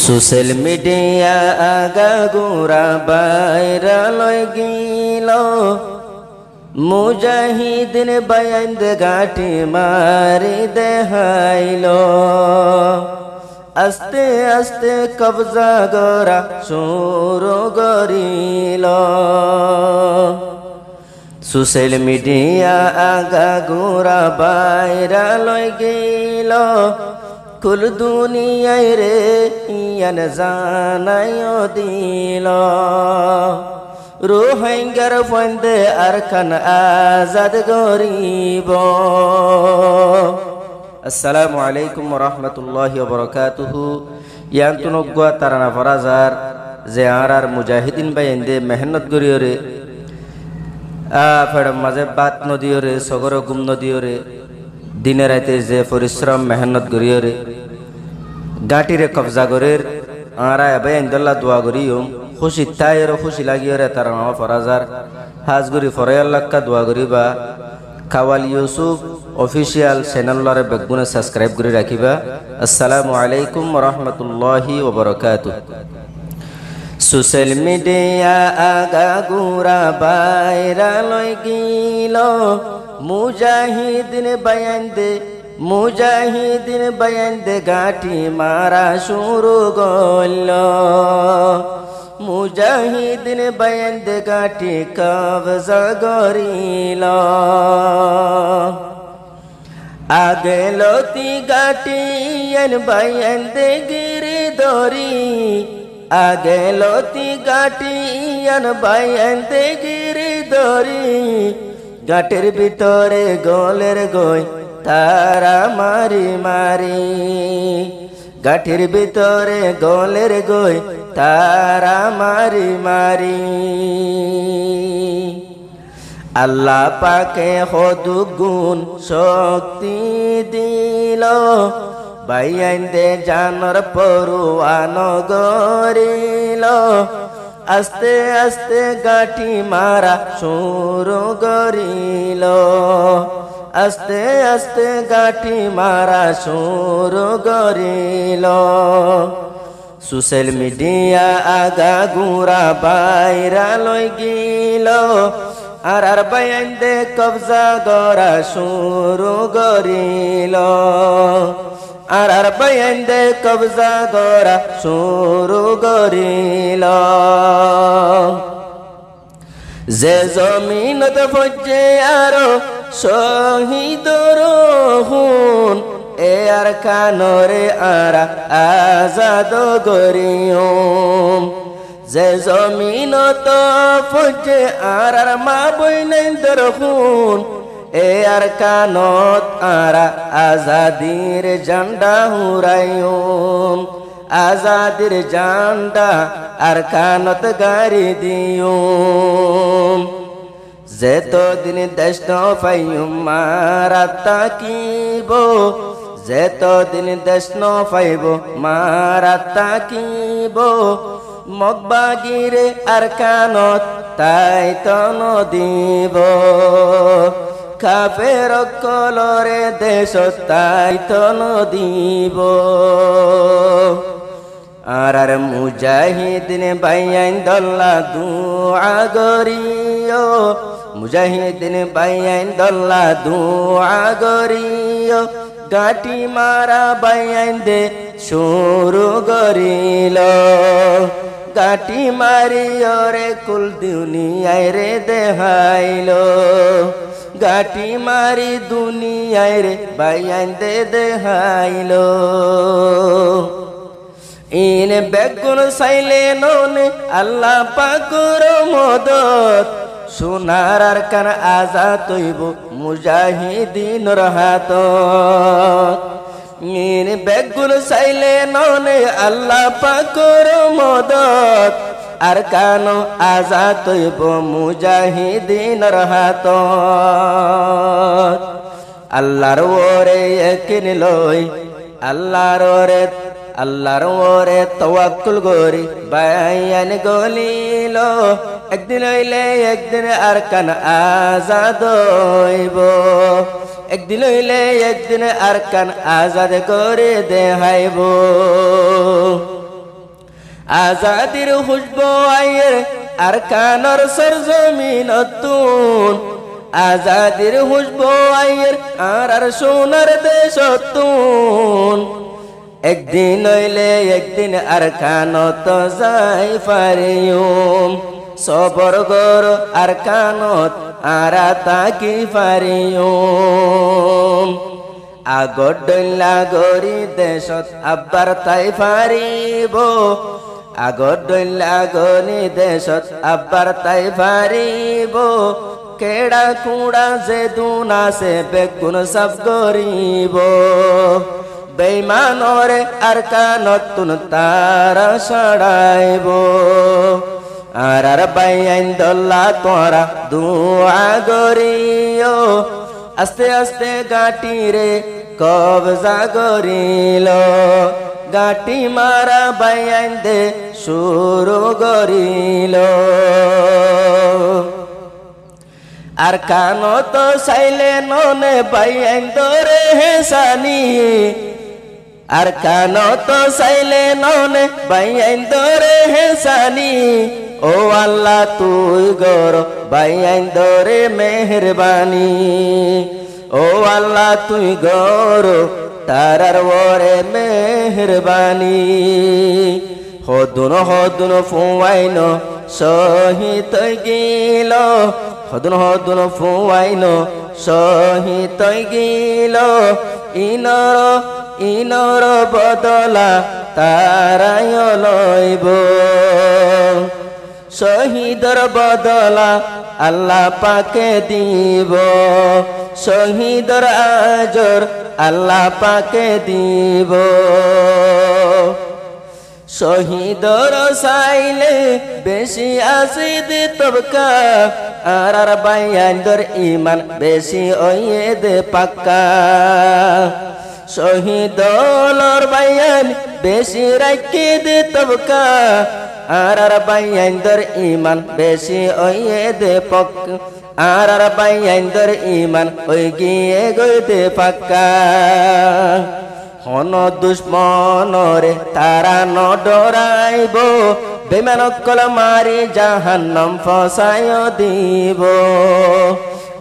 Social media আগা গোড়া viral Gill মুজাহিদিন বায়ান্দ গাটি মারি দেখাইল আস্তে আস্তে কবজা গড়া শুরু করিল সোশ্যাল মিডিয়া আগা গোড়া ভাইরাল গিল কুল দুনিয়ায় রে ইয়ান জানাইও দিল রোহিঙ্গার বন্দে আরকান আজাদ গরিব। আসসালামু আলাইকুম ওয়া রাহমাতুল্লাহি ওয়া বারাকাতুহু। ইয়ান্তুনগুয়া তারানা ফরাজার যে আর মুজাহিদিন বাইন্দে মেহনত গরিয়রে ফেড়ম মাঝে বাত নদীয়রে সগর গুম নদীয়রে দিনে রাতে যে পরিশ্রম মেহনত গরিয়রে গাটিরে কবজা গরের আরা এবে ইন্দল্লা দোয়া গরিয়ম খুশি তাইর খুশি লাগিয়রে তার নাম ফরাজার হাজগুরি ফরায়াল্লাক্কা দোয়া গরিবা কাওয়াল ইউসুফ অফিসিয়াল চ্যানেলরে বেগুনে সাবস্ক্রাইব করে রাখিবা। আসসালামু আলাইকুম ওয়া রাহমাতুল্লাহি ওয়া বারাকাতুহু। সোশ্যাল মিডিয়া আগা গোড়া ভাইরাল গিল মুজাহিদিন বায়ান্দে গাটি মারা শুরু গল মুজাহিদিন বায়ান্দে গাটি কবজা গরিল আগে লতি গাটি বায়ান্দে গিরি ধরি আগে লতি গাটি বায়ান্দে গিরি ধরি গাটের ভিতরে গলের গই তারা মারি মারি গাঠির ভিতরে গলের গই তারা মারি মারি আল্লাহ পাকে হদু গুণ শক্তি দিল বাইয়াইন্দে জানর পরুয়ান গরিল আস্তে আস্তে গাঠি মারা শুরু গরিল আস্তে আস্তে গাঠি মারা শুরু গরিল সোশ্যাল মিডিয়া আগা গোড়া ভাইরাল গিল আর বাইন্দে কবজা গড়া শুরু গরিল আর বাইন্দে কবজা গড়া শুরু গরিল যে জমিনত ফজে আরো শহীদ রহুন এ আর কানরে আরা আজাদ গরিয়ম যে জমিনত ফজে আর মা বইনেন্দর হুন এ আর কানত আরা আজাদির ঝান্ডা হুরায়ুম আজাদির ঝান্ডা আর কানত গাড়ি দিয়ুম যেতদিন দেশ নফাইম মারা তাকিব যেতদিন দেশ নফাইব মারা তাকিব মগবাগিরে আর কানত তাই তন দিব কাফের কলরে দেশ তাই তন দিব আর মুজাহিদিন বাইন্দল্লা দুআ গরিও মুজাহিদিন বাইন্দল্লা দুআ গরিও গাটি মারা বাইন্দে শুরু গরিল গাটি মারিও রে কুল দুনিয়ায় রে দেখাইল গাটি মারি দুনিয়ায় রে বাইন্দে দেখাইল ইন বেগুন সাইলে ননে আল্লাহ পাকুর মদত সোনার আর কান আজাদ হইব মুজাহিদিনর হাত ইন বেগুন সাইলে ননে আল্লাহ পাকুর মদত আর কান আজাদ হইব মুজাহিদিনর হাত আল্লাহর ওরে একিন লই আল্লাহর ওরে তাওয়াক্কুল গরি বায়ান গলিল একদিন হইলে একদিন আর কান আজাদ হইব একদিন হইলে একদিন আরকান আজাদ করে দেখাইব। আজাদির খুশবু আয়ের আর কানর সরজমিনতুন আজাদির খুশবু আয়ের আর সোনার দেশতুন একদিন হইলে একদিন আর কানত যাই পারিয়ুম সবর গর আর কানত আরা তাকি পারিয়ুম আগর ডইলা গরি দেশত আব্বার তাই পারিব আগর ডইলা গরি দেশত আব্বার তাই পারিব কেডা কুড়া যে দুনাসে বেগুন সব গরিব বেঈমানরে আর কানতুন তারা সড়াইব আর বাইন দল্লা তোরা দুয়া গরিও আস্তে আস্তে গাটি রে কবজা গরিল গাটি মারা বাইন দে শুরু গরিল আর কানত সাইলে ননে বাইন ধরে হেসানি আর কানত সাইলে ননে বাইন ধরে হেসানি ও আল্লাহ তুই গর বাইন ধরে মেহরবানি ও আল্লাহ তুই গর তারার ওরে মেহরবানি হদুন ফুয়াইন শহীদ গিল হদুন ফুয়াইন শহীদ গিল ইনর বদলা তারাই লইব শহীদর বদলা আল্লাহ পাকে দিব শহীদর আজর আল্লাহ পাকে দিব শহীদর সাইলে বেশি আসিদ তবকা আর বাইয়ানদর ইমান বেশি ওয়ে দে পাক্কা শহীদর বাইয়ান বেশি রাখি দে তবকা আর বাইয়ানদর ইমান বেশি ওয়ে দে পাক্কা আর বাইয়ানদর ইমান ওই গিয়ে গই দে পাক্কা হন দুশ্মনরে তারা ন ডরাইব বেমানকল মারি জাহান্নাম ফসায় দিব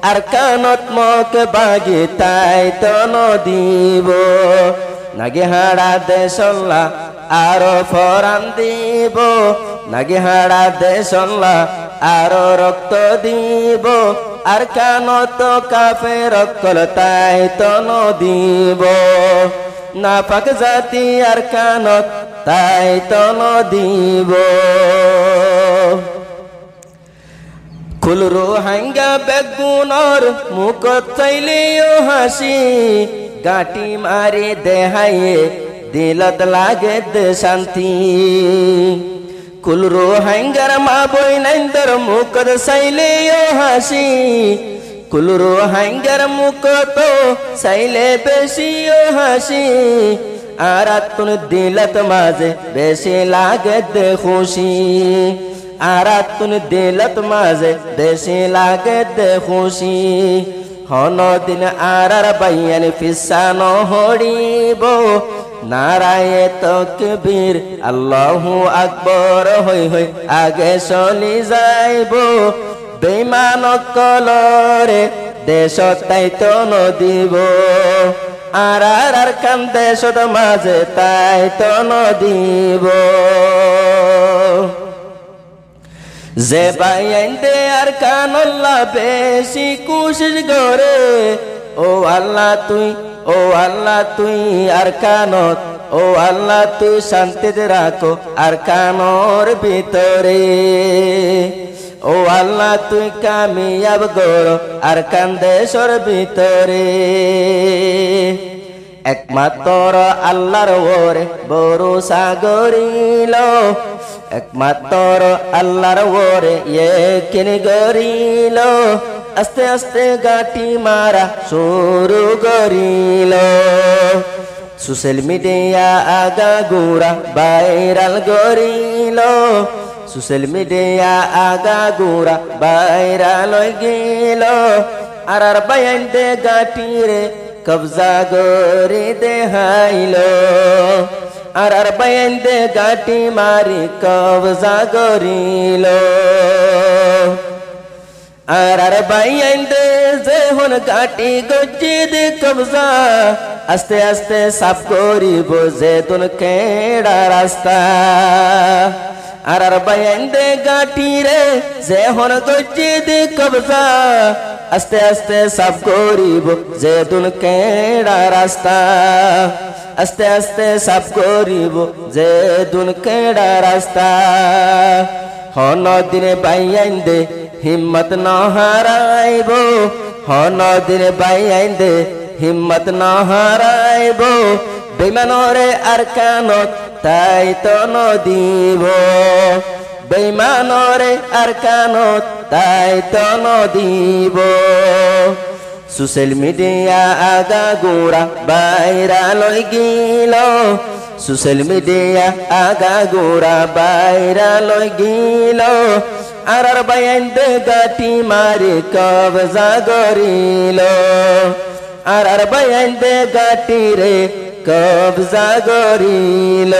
আর কানত মক বাগি তাই তন দিব নাগে হাড়া দেশল্লা আরো ফরান দিব নাগে হাড়া দেশল্লা আরো রক্ত দিব আর কানত কাফে রকল তাই তন দিব না পাক জাতি আর কানত তাই তন দিব কুলরো হাঙ্গা বেগুনর মুখ চাইলেও হাসি গাটি মারি দেহায়ে দিলত লাগে দে শান্তি কুলরো হাঙ্গার মা বই নাইন্দর মুখ চাইলেও হাসি কুলরো হাঙ্গার মুখ তো চাইলে বেশিও হাসি আর তুন দিলত মাঝে বেশি লাগে দে খুশি আর তুন দিলত মাঝে বেশি লাগে দে খুশি হন দিন আর বাইয়ান ফিসান হড়িব নারায়ে তকবীর আল্লাহু আকবর হই হই আগে চলি যাইব বেঈমান কলরে দেশ তাই তন দিব আর কান দেশত মাঝে তাই তন দিব যে বাইন দে আর কানল্লা বেশি কুশিস করে ও আল্লাহ তুই আর কানত ও আল্লাহ তুই শান্তিতে রাখো আর কানর ভিতরে ও আল্লাহ তুই কামিয়াব গর আর কান্দেশর ভিতরে একমাত্র আল্লাহর ওরে ভরসা গরিল একমাত্র আল্লাহর ওরে ইয়কিন গরিল আস্তে আস্তে গাটি মারা শুরু গরিল সোশ্যাল মিডিয়া আগা গুড়া ভাইরাল গরিল সোশ্যাল মিডিয়া আগা গুড়া ভাইরাল গেল আর বাইন দে গাটি রে কবজা গরি দেহাইল আর বাইন্দে গাটি মারি কবজা করিল আর বাইন্দে যে হন গাটি গজ্জিদ কবজা আস্তে আস্তে সাফ করিব যে তুন কেড়া রাস্তা আর বাইন্দে গাটি রে যে হন গজ্জিদ কবজা আস্তে আস্তে সাফ করিব যে তুন কেড়া রাস্তা আস্তে আস্তে সাফ করিব যে তুন কেড়া রাস্তা হন দিনে বাইন্দে হিম্মত ন হারাইব হন দিনে বাইন্দে হিম্মত ন হারাইব বেমানরে আর কানত তাই তো নদিব বেমানরে আর কানত তাই তো নদিব সোশ্যাল মিডিয়া আগা গোড়া বাইরা লই গিল সোশ্যাল মিডিয়া আগা গোড়া বাইরা লই গিল আর বাইন্দে গাটি মারি কবজা করিল আর বাইন্দে গাটি রে কবজা করিল।